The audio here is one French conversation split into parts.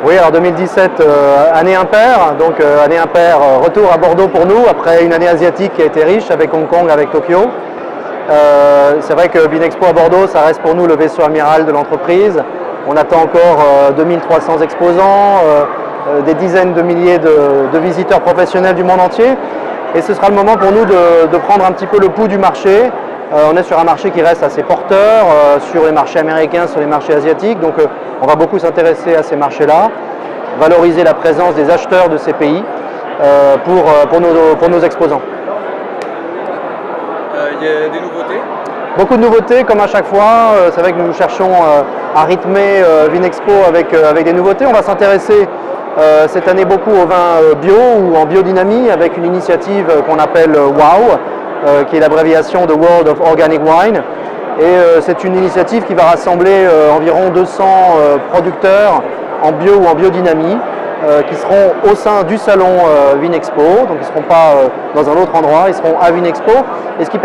Oui, alors 2017, année impaire, donc année impaire, retour à Bordeaux pour nous, après une année asiatique qui a été riche avec Hong Kong, avec Tokyo. C'est vrai que Vinexpo à Bordeaux, ça reste pour nous le vaisseau amiral de l'entreprise. On attend encore 2300 exposants, des dizaines de milliers de visiteurs professionnels du monde entier. Et ce sera le moment pour nous de prendre un petit peu le pouls du marché. On est sur un marché qui reste assez porteur, sur les marchés américains, sur les marchés asiatiques. Donc on va beaucoup s'intéresser à ces marchés-là, valoriser la présence des acheteurs de ces pays pour nos exposants. Il y a des nouveautés? Beaucoup de nouveautés comme à chaque fois. C'est vrai que nous cherchons à rythmer Vinexpo avec des nouveautés. On va s'intéresser cette année beaucoup au vin bio ou en biodynamie avec une initiative qu'on appelle WOW, qui est l'abréviation de World of Organic Wine. Et c'est une initiative qui va rassembler environ 200 producteurs en bio ou en biodynamie qui seront au sein du salon Vinexpo, donc ils ne seront pas dans un autre endroit, ils seront à Vinexpo, et ce qui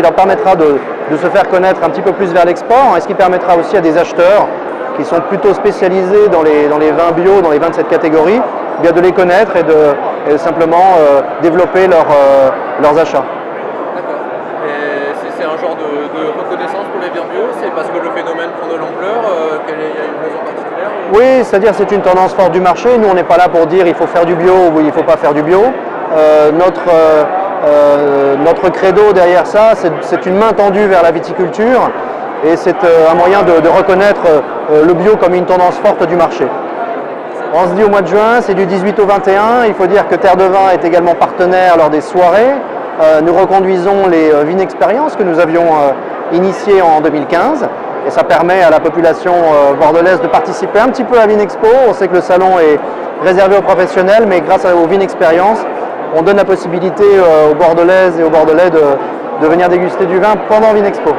leur permettra de se faire connaître un petit peu plus vers l'export, et ce qui permettra aussi à des acheteurs qui sont plutôt spécialisés dans les vins bio, dans les vins de cette catégorie, bien de les connaître et de simplement développer leurs achats. D'accord. Et c'est un genre de reconnaissance pour les vins bio? C'est parce que le phénomène prend de l'ampleur? Il y a une raison particulière? Oui, c'est-à-dire c'est une tendance forte du marché. Nous, on n'est pas là pour dire il faut faire du bio ou il ne faut pas faire du bio. Notre credo derrière ça, c'est une main tendue vers la viticulture et c'est un moyen de reconnaître le bio comme une tendance forte du marché. On se dit au mois de juin, c'est du 18 au 21. Il faut dire que Terre de Vin est également partenaire lors des soirées. Nous reconduisons les Vinexpériences que nous avions initiées en 2015. Et ça permet à la population bordelaise de participer un petit peu à Vinexpo. On sait que le salon est réservé aux professionnels, mais grâce aux Vinexpériences, on donne la possibilité aux Bordelaises et aux Bordelais de venir déguster du vin pendant Vinexpo.